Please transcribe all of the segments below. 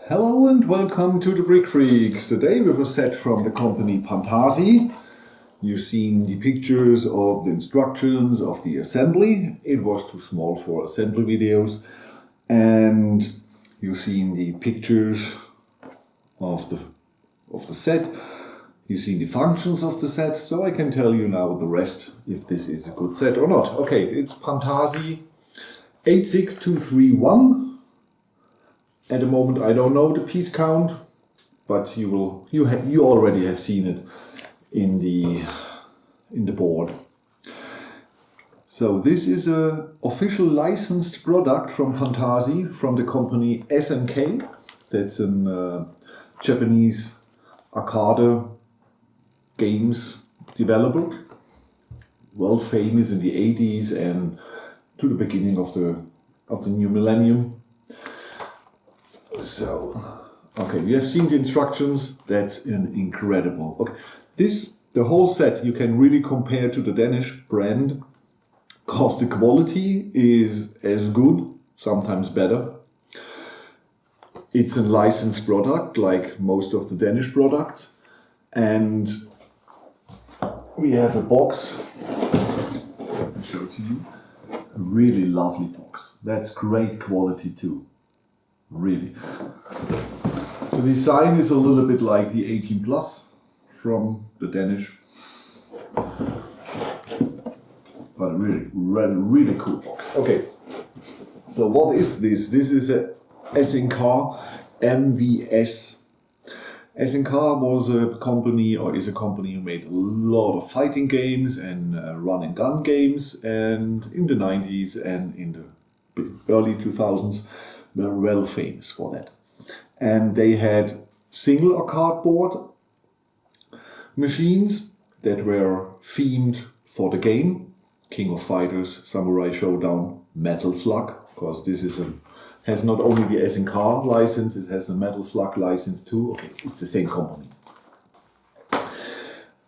Hello and welcome to the Brickfreaks. Today with a set from the company Pantasy. You've seen the pictures of the instructions of the assembly. It was too small for assembly videos. And you've seen the pictures of the set. You've seen the functions of the set. So I can tell you now the rest, if this is a good set or not. Okay, it's Pantasy 86231. At the moment, I don't know the piece count, but you already have seen it in the board. So this is a official licensed product from Pantasy from the company SNK. That's a Japanese arcade games developer, well famous in the 80s and to the beginning of the new millennium. So, okay, we have seen the instructions. That's incredible. Okay, the whole set you can really compare to the Danish brand, because the quality is as good, sometimes better. It's a licensed product, like most of the Danish products, and we have a box. Let me show it to you. A really lovely box. That's great quality too. Really. The design is a little bit like the 18 Plus from the Danish. But really cool box. Okay. So what is this? This is a SNK MVS. SNK was a company, or is a company who made a lot of fighting games and run and gun games, and in the 90s and in the early 2000s were well famous for that. and they had single or cardboard machines that were themed for the game. King of Fighters, Samurai Showdown, Metal Slug, because this is has not only the SNK license, it has a Metal Slug license too. Okay, it's the same company.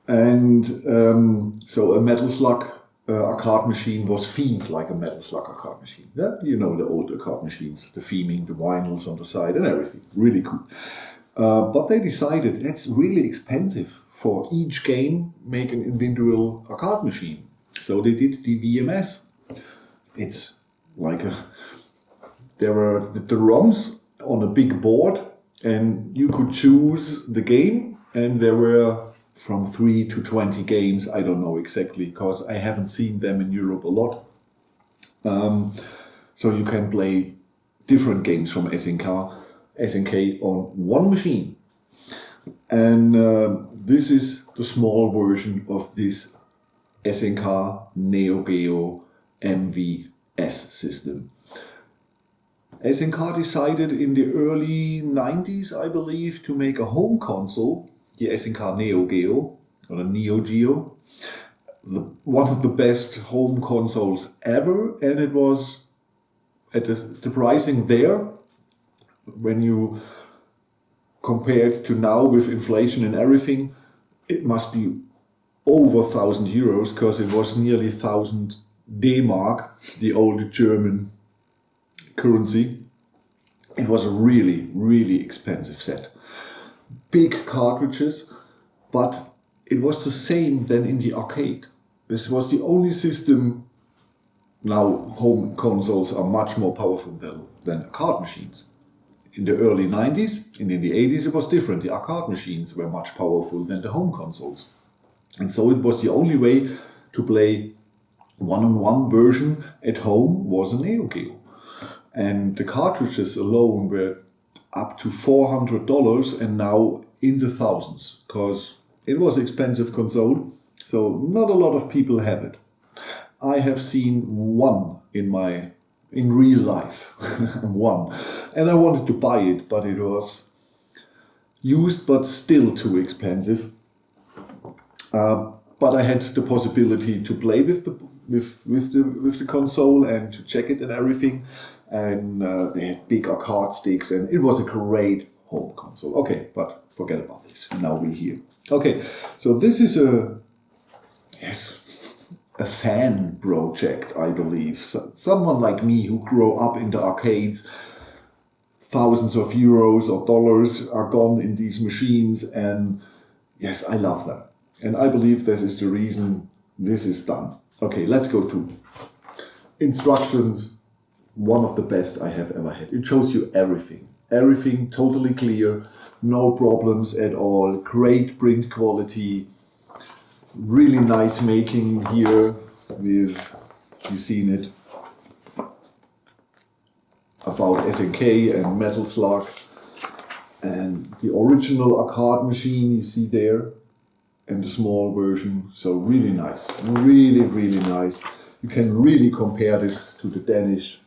And so a Metal Slug arcade machine was themed like a Metal Slug arcade machine. Yeah? You know the old arcade machines, the theming, the vinyls on the side and everything. Really cool. But they decided it's really expensive for each game make an individual arcade machine. So they did the VMS. It's like there were the ROMs on a big board and you could choose the game, and there were from 3 to 20 games, I don't know exactly because I haven't seen them in Europe a lot. So you can play different games from SNK on one machine. And this is the small version of this SNK NeoGeo MVS system. SNK decided in the early 90s, I believe, to make a home console, the SNK NeoGeo, or the NeoGeo, one of the best home consoles ever, and it was at the pricing there, when you compare it to now with inflation and everything, it must be over 1,000 euros, because it was nearly 1,000 D-Mark, the old German currency. It was a really, really expensive set. Big cartridges, but it was the same then in the arcade. This was the only system. Now home consoles are much more powerful than arcade machines. In the early 90s and in the 80s it was different. The arcade machines were much powerful than the home consoles. And so it was the only way to play one-on-one version at home was a NeoGeo. And the cartridges alone were up to $400 and now in the thousands, because it was an expensive console, so not a lot of people have it. I have seen one in real life, one, and I wanted to buy it, but it was used but still too expensive. But I had the possibility to play with the console and to check it and everything. And they had big arcade sticks, and it was a great home console. Okay, but forget about this. Now we're here. Okay, so this is a fan project, I believe. So, someone like me who grew up in the arcades, thousands of euros or dollars are gone in these machines, and yes, I love them. And I believe this is the reason this is done. Okay, let's go through. Instructions, one of the best I have ever had. It shows you everything. Everything totally clear, no problems at all, great print quality, really nice making here with, you've seen it, about SNK and Metal Slug, and the original arcade machine you see there, and the small version. So really nice, really, really nice. You can really compare this to the Danish,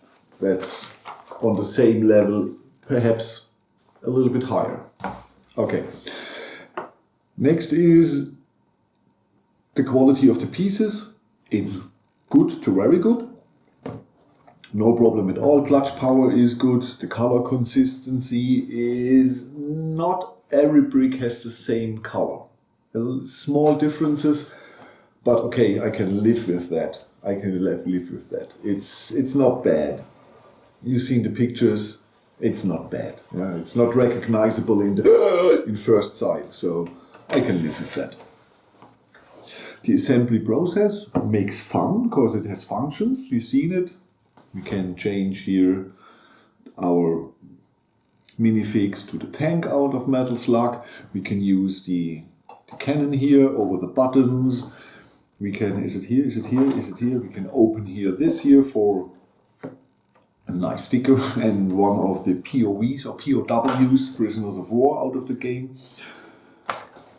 that's on the same level, perhaps a little bit higher. Okay. Next is the quality of the pieces. It's good to very good. No problem at all. Clutch power is good. The color consistency is not every brick has the same color. Small differences, but okay, I can live with that. I can live with that. It's not bad. You've seen the pictures. It's not bad. Yeah, it's not recognizable in first sight, so I can live with that. The assembly process makes fun because it has functions. You've seen it. We can change here our minifix to the tank out of Metal Slug. We can use the cannon here over the buttons. We can, is it here, is it here, is it here? We can open here this here for a nice sticker and one of the POWs or POWs, prisoners of war, out of the game.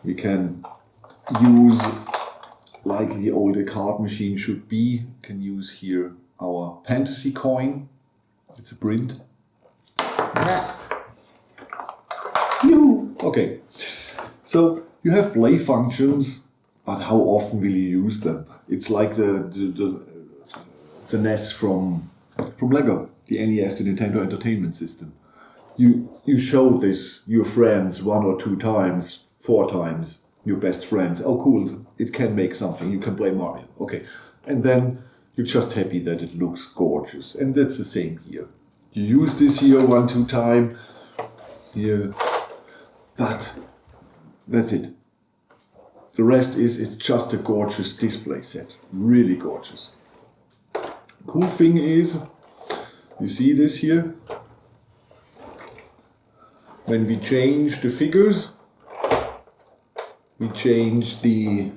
We can use, like the older card machine should be, can use here our Pantasy coin. It's a print. Okay, so you have play functions, but how often will you use them? It's like the NES from Lego, the NES, the Nintendo Entertainment System. You show this your friends 1 or 2 times, 4 times, your best friends. Oh, cool! It can make something. You can play Mario. Okay, and then you're just happy that it looks gorgeous, and that's the same here. You use this here 1, 2 times here, but that's it. The rest it's just a gorgeous display set, really gorgeous. Cool thing is, you see this here. When we change the figures, we change the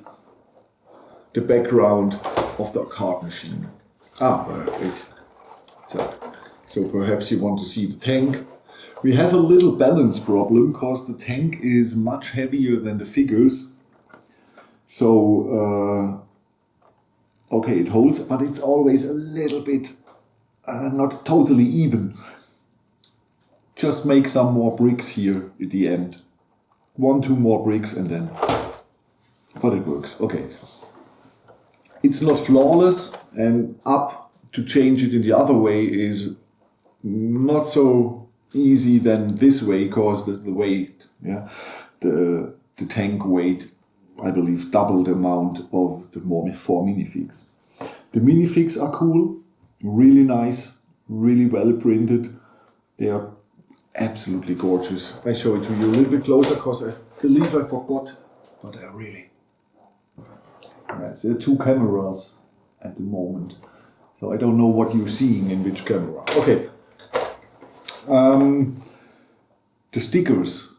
background of the card machine. Wait. So perhaps you want to see the tank. We have a little balance problem because the tank is much heavier than the figures. So, okay, it holds, but it's always a little bit not totally even. Just make some more bricks here at the end. 1, 2 more bricks and then, but it works. Okay. It's not flawless, and up to change it in the other way is not so easy than this way, because the weight, yeah, the tank weight, I believe, double the amount of the 4 minifigs. The minifigs are cool, really nice, really well printed. They are absolutely gorgeous. I show it to you a little bit closer because I believe I forgot, but they're really. Yes, there are 2 cameras at the moment, so I don't know what you're seeing in which camera. Okay. The stickers,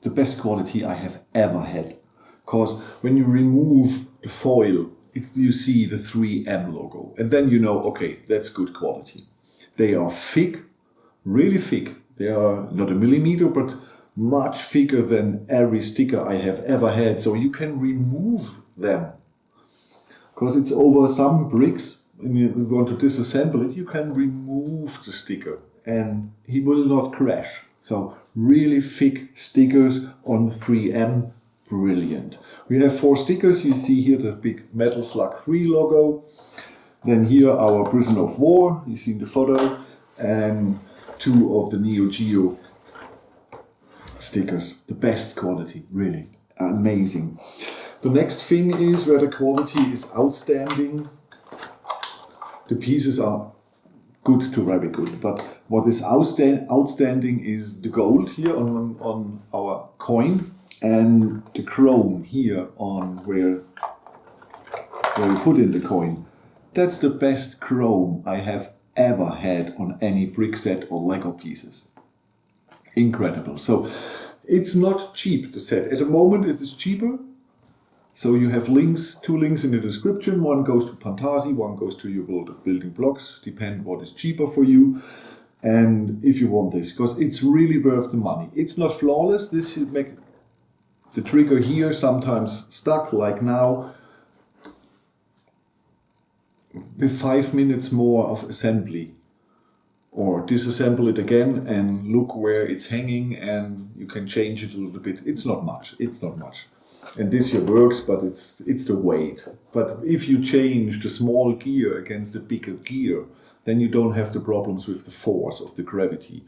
the best quality I have ever had. Because when you remove the foil, you see the 3M logo. And then you know, okay, that's good quality. They are thick, really thick. They are not a millimeter, but much thicker than every sticker I have ever had. So you can remove them. Because it's over some bricks, and you want to disassemble it, you can remove the sticker and he will not crash. So really thick stickers on 3M, brilliant. We have 4 stickers. You see here the big Metal Slug 3 logo. Then here our Prison of War, you see in the photo, and 2 of the NeoGeo stickers. The best quality, really amazing. The next thing is where the quality is outstanding. The pieces are good to very good, but what is outstanding is the gold here on our coin and the chrome here on where we put in the coin. That's the best chrome I have ever had on any brick set or Lego pieces. Incredible. So it's not cheap, the set. At the moment it is cheaper. So you have links, 2 links in the description. One goes to Pantasy, one goes to your World of Building Blocks. Depend what is cheaper for you. And if you want this, because it's really worth the money. It's not flawless. This should make the trigger here sometimes stuck, like now. With 5 minutes more of assembly. Or disassemble it again and look where it's hanging, and you can change it a little bit. It's not much. It's not much. And this here works, but it's the weight. But if you change the small gear against the bigger gear, then you don't have the problems with the force of the gravity.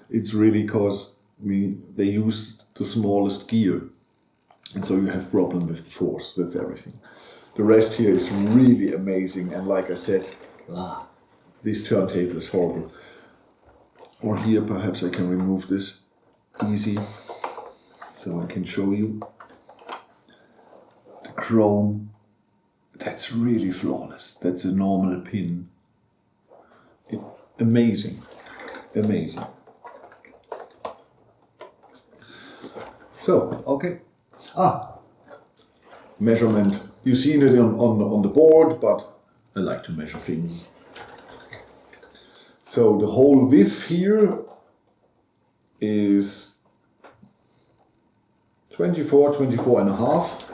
It's really because they use the smallest gear. And so you have problem with the force. That's everything. The rest here is really amazing. And like I said, this turntable is horrible. Or here perhaps I can remove this easy so I can show you. The chrome, that's really flawless. That's a normal pin. Amazing, amazing. So, okay. Measurement. You've seen it on the board, but I like to measure things. So the whole width here is 24 and a half.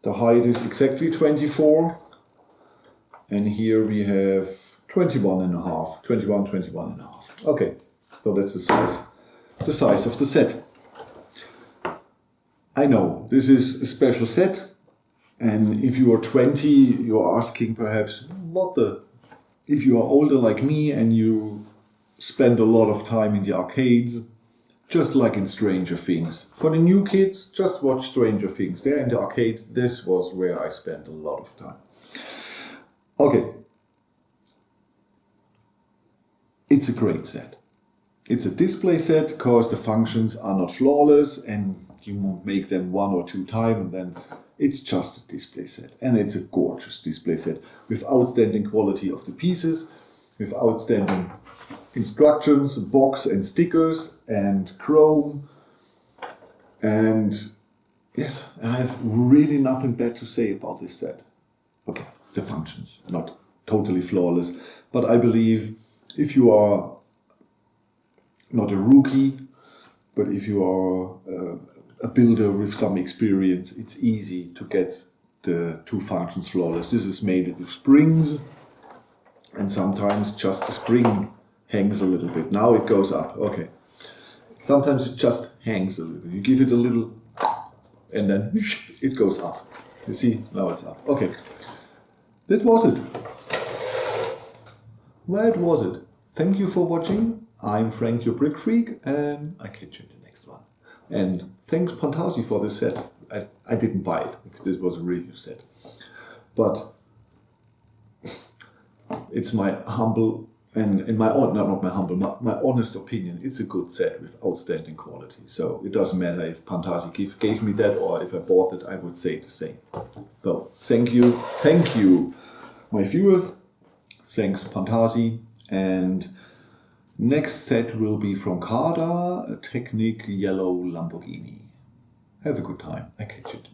The height is exactly 24. And here we have 21 and a half. Okay, so that's the size of the set. I know this is a special set, and if you are 20, you're asking perhaps, what the? If you are older like me and you spend a lot of time in the arcades, just like in Stranger Things. For the new kids, just watch Stranger Things. There in the arcade, this was where I spent a lot of time. Okay. It's a great set. It's a display set because the functions are not flawless and you won't make them 1 or 2 times, and then it's just a display set. And it's a gorgeous display set with outstanding quality of the pieces, with outstanding instructions, box and stickers and chrome. And yes, I have really nothing bad to say about this set. Okay, the functions, not totally flawless, but I believe if you are not a rookie, but if you are a builder with some experience, it's easy to get the 2 functions flawless. This is made with springs, and sometimes just the spring hangs a little bit. Now it goes up. Okay. Sometimes it just hangs a little. You give it a little, and then it goes up. You see? Now it's up. Okay. That was it. That was it. Thank you for watching. I'm Frank, your Brick Freak, and I catch you in the next one. And thanks Pantasy for this set. I didn't buy it because this was a review set. But it's my humble and my honest opinion. It's a good set with outstanding quality. So it doesn't matter if Pantasy gave me that or if I bought it, I would say the same. So thank you, my viewers. Thanks Pantasy. And next set will be from Carda, a Technic yellow Lamborghini. Have a good time. I catch it.